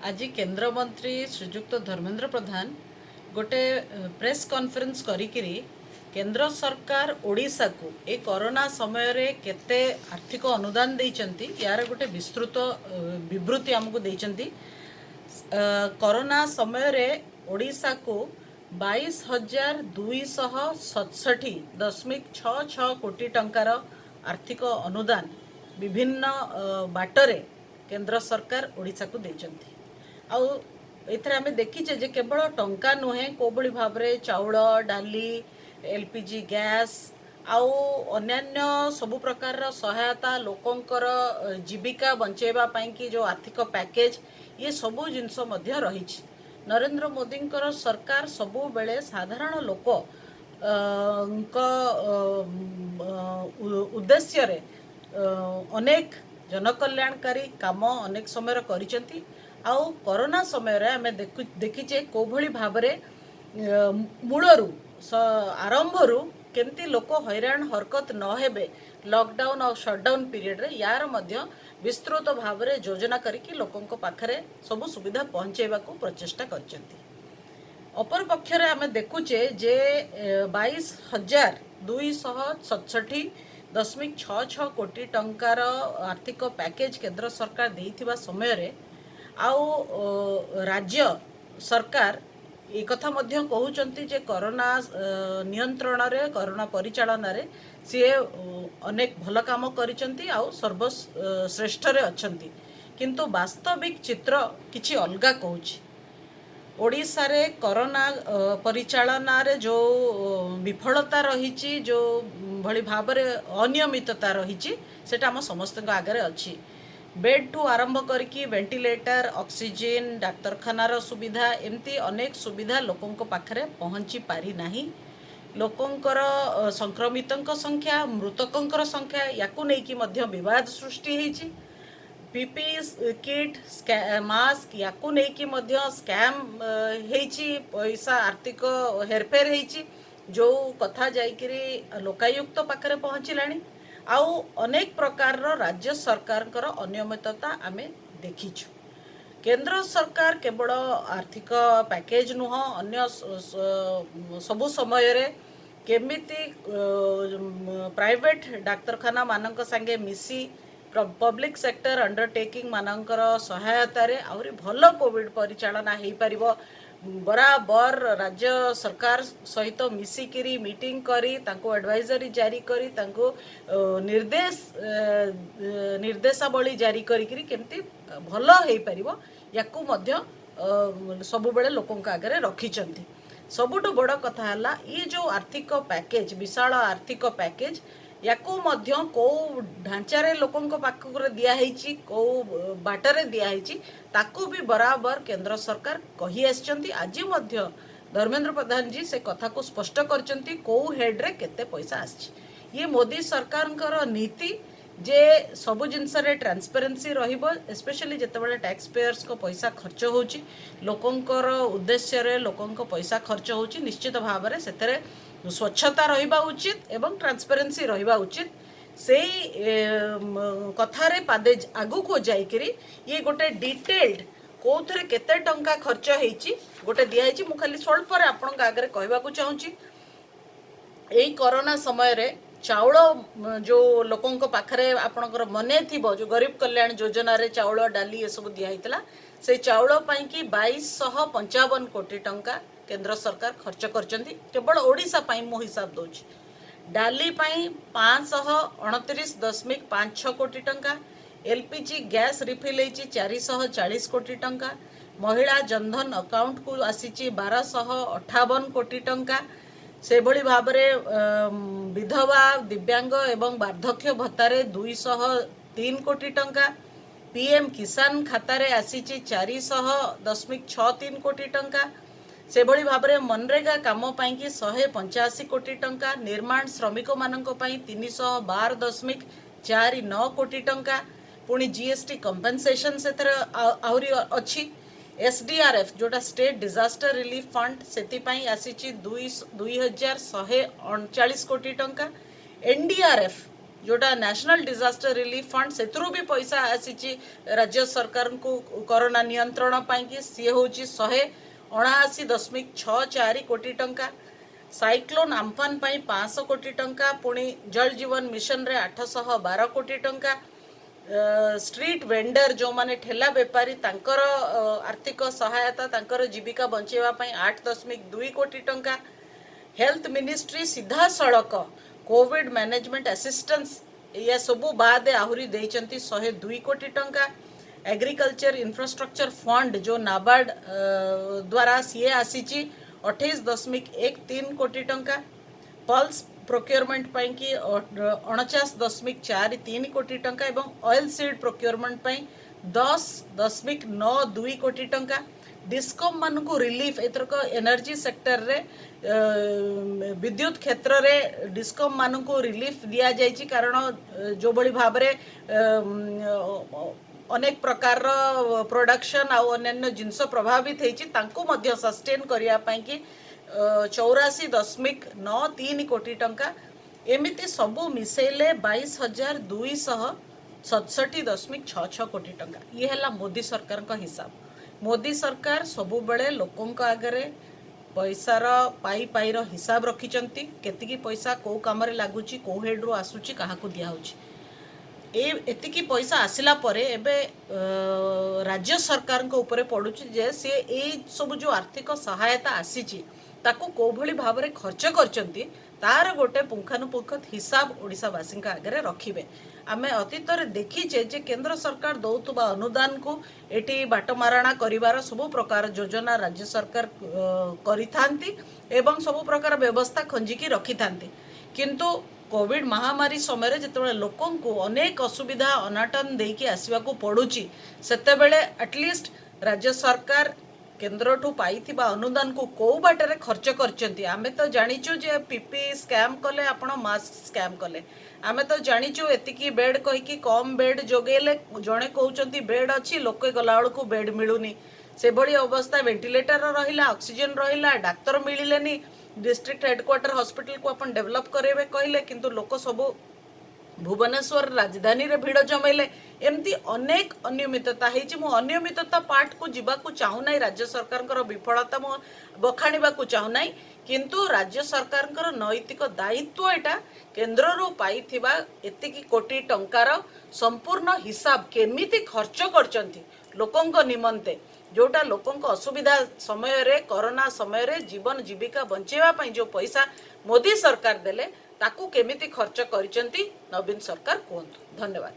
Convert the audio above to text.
आज केंद्र मंत्री श्रीजुक्त धर्मेंद्र प्रधान गोटे प्रेस कॉन्फ्रेंस करिकिरी केंद्र सरकार ओडिशा को ए कोरोना समय रे केते आर्थिक अनुदान देइचंती यार गोटे विस्तृत विवृत्ति हमको देइचंती। कोरोना समय रे ओडिशा को 22,267.66 कोटी टंकार आर्थिक अनुदान विभिन्न बाटरे केंद्र सरकार ओडिशा को देइचंती। आउ एथरे आमे देखिचे जे केवल टंका नुहे कोबळी भाबरे चाउळ डाली एलपीजी गैस आउ अन्यान्य सबु प्रकार सहायता लोकंकर जीविका बंचेबा पाई कि जो आर्थिक पैकेज ये सबु जिनस मध्य रहिछि। नरेंद्र मोदींकर सरकार सबु बेले साधारण लोक उद्देश्य रे अनेक जनकल्याणकारी काम अनेक समय करिसेंती। आउ कोरोना समय रे हमें देखिचे कोभली भाबरे मूलरू आरंभरू केमती लोक हैरान हरकत न हेबे लॉकडाउन और शटडाउन पीरियड रे यार मध्य विस्तृत भाबरे योजना करिकि लोकंक पाखरे सब सुविधा पहुंचेबा को प्रचेष्टा करचंती। अपर पक्ष रे हमें देखुचे जे 22,267.66 कोटी टंकार आर्थिक पैकेज केंद्र सरकार देइथिबा समय रे आउ राज्य सरकार ये कथा मध्य कहउचंती जे कोरोना नियंत्रण रे कोरोना परिचालन रे सी अनेक भल काम करिचंती आउ सर्वश्रेष्ठ रे अछंती, किंतु वास्तविक चित्र किछि अलगा कहउछि। ओडिशा रे कोरोना परिचालन रे जो विफलता रहिछि जो भली भाबरे अनियमितता रहिछि सेटा हम समस्त आगे अछि। बेड टू आरंभ करके वेंटिलेटर ऑक्सीजन डाक्तरखानार सुविधा एमती अनेक सुविधा लोकों पाखरे पहुँची पारि नाही। लोकंकर संक्रमितों संख्या मृतकों संख्या याकू नेकी मध्य विवाद सृष्टि होइछि। पीपी किट मास्क याकू नेकी मध्य स्कैम होइछि, पैसा आर्थिक हेरफेर होइछि जो कथा जाइकरी लोकायुक्त पाखरे पहुँचलानी। आउ अनेक प्रकार राज्य सरकार अनियमितता आमे देखिछु। केंद्र सरकार केवल आर्थिक पैकेज नुह अन्य सबु समय रे केमिति प्राइवेट डाक्तरखाना मानक संगे मिसी पब्लिक सेक्टर अंडरटेकिंग मानकर सहायता रे आउरी भल कोविड परिचालना हेई परिबो बराबर राज्य सरकार सहित मिसिकिरी मीटिंग करी तांको एडवाइजरी जारी करी तांको निर्देशावली जारी करी केमती भल हेई परिबो याकू मध्य सबु बेले लोकों आगे रखिचंती। सबुठु बड़ कथा हला ये जो आर्थिक पैकेज विशाल आर्थिक पैकेज याकू मध्य को ढांचारे लोकों पाखक दिया हेची को बाटरे दिया हेची ताकू भी बराबर केंद्र सरकार कही आछंती। आज मध्य धर्मेंद्र प्रधान जी से कथा को स्पष्ट करचंती को हेड रे केते पैसा आछि। ये मोदी सरकार नीति जे सबु जिनस रे ट्रांसपेरेंसी रहिबो, स्पेशली जेतेबेले टैक्स पेयर्स को पैसा खर्च होची लोकंकर उद्देश्य रे लोकंक पैसा खर्च होची निश्चित भाव रे सेतरे स्वच्छता रहिबा उचित एवं ट्रांसपेरेंसी रहिबा उचित। से कथा रे पादे आगु को जाइकरी ये गोटे डिटेल्ड कोथरे केते टंका खर्च हेची गोटे दिया हेची। मु खाली स्वल्प रे आपन आगे कहबा को चाहूची एई कोरोना समय रे चाउल जो लोकों पाखरे आपणकर मने थिबो जो गरीब कल्याण योजना रे चाउल डाली ये सब दिया हितला से चाउल पाई कि 2255 कोटी टंका केंद्र सरकार खर्च करचंती केवल ओडिशा पाई मो हिसाब दोची। डाली पाई 529.56 कोटी टंका, एलपीजी गैस रिफिल हेची 440 कोटी टंका, महिला जनधन अकाउंट को आसीची 1258 कोटी टंका, से भली भाबरे विधवा दिव्यांग एवं वार्धक्य भत्तारे 203 कोटी टंका, पीएम किसान खातारे आसीची 400.63 कोटी टंका, से भली भाबरे मनरेगा काम पाई कि 185 कोटी टंका, निर्माण श्रमिक मानक पाई 312.49 कोटी टंका, पुणी जीएसटी कंपनसेशन से आहुरी अच्छी। एसडीआरएफ जोटा स्टेट डिजास्टर रिलीफ फंड से आसी 2139 कोटी टंका, एनडीआरएफ जोटा नेशनल डिजास्टर रिलीफ फंड से भी पैसा आसी राज्य सरकार को कोरोना नियंत्रण पाई सी हूँ 179.64 कोटी टंका। साइक्लोन आम्फान पाई 500 कोटी टंका। पुणी जल जीवन मिशन रे 812 कोटी टंका। स्ट्रीट वेंडर जो माने ठेला बेपारी तांकर आर्थिक सहायता तांकर जीविका बंचेवा पाई 8.2 कोटी टंका। हेल्थ मिनिस्ट्री सीधा सड़क कोविड मैनेजमेंट असिस्टेंस या सबू बाद आहरी देइचंती 102 कोटी टंका। एग्रीकल्चर इंफ्रास्ट्रक्चर फंड जो नाबार्ड द्वारा सीए आसीची 28.13 कोटी टंका। पल्स प्रोक्योरमेंट पाई कि 49.43 कोटी टंका एवं ऑयल सीड प्रोक्योरमेंट पाई 10.92 कोटी टंका। डिस्कम मान को रिलीफ एथरक एनर्जी सेक्टर रे विद्युत क्षेत्र रे डिस्कम मान को रिलीफ दिया जाइछि कारण जो बड़ी भाव रे अनेक प्रकार प्रोडक्शन आ अन्य जिनस प्रभावित होइछि तांको मध्य सस्टेन करिया पाई कि 84.93 कोटी टंका। एमिति सबू मिसेले 22,267.66 कोटी टंका। ये है मोदी सरकार का हिसाब। मोदी सरकार सबु बेले लोकों आगे पैसार पाई पाई हिसाब रखिंट केतिकी पैसा कौ कम लगुच कौ हेड्रु आसूची क्या दिहूँ एतिकी पैसा आसिला परे एबे राज्य सरकार को ऊपर पड़ुची जे सी ए सब जो आर्थिक सहायता आसीची ताकू को भली भाव में खर्च करचंती तार गोटे पुंखानुपुंख हिसाब ओडिशावासी आगे रखिबे। आमे अतीत रे देखीचे जे केंद्र सरकार दौतुबा अनुदान को एटी बाटमारणा करिवार सब प्रकार योजना राज्य सरकार करिथांती एवं सब प्रकार व्यवस्था खंजिकी रखिथांती। किंतु कोविड महामारी समय जिते लोकों को अनेक असुविधा अनाटन देकी आसवाक पड़ुची सेतेबेले एटलिस्ट राज्य सरकार केंद्र ठू पाई अनुदान को कौ बाटर खर्च करचंती। आमे तो जानिचु जे पीपी स्कैम कले आपण मास्क स्कैम कले। आमे तो जानिचु एतिकी बेड कहीकि कम बेड जोगेले जड़े कहउचंती बेड अच्छी लोक गला को बेड मिलूनी से भली अवस्था वेंटिलेटर रहिला ऑक्सीजन रहिला डाक्तर मिलिलेनी डिस्ट्रिक्ट हेडक्वार्टर हॉस्पिटल को अपन डेवलप करेबे कहले किंतु लोक सब भुवनेश्वर राजधानी रे भिड़ जमेले एमती अनेक अनियमितता है। अनियमितता पार्ट को जीवाकू चाहूना राज्य सरकार विफलता मु बखाणीबा चाहूना किंतु राज्य सरकार नैतिक दायित्व एटा केंद्र रू पाई एतिकी कोटी टंकार संपूर्ण हिसाब केमिति खर्च करचंती लोकों निमंते जोटा लोकों असुविधा समय रे कोरोना समय रे जीवन जीविका बंचेवा पई जो पैसा मोदी सरकार देले ताकू केमिति खर्च करिसंती नवीन सरकार कहतु। धन्यवाद।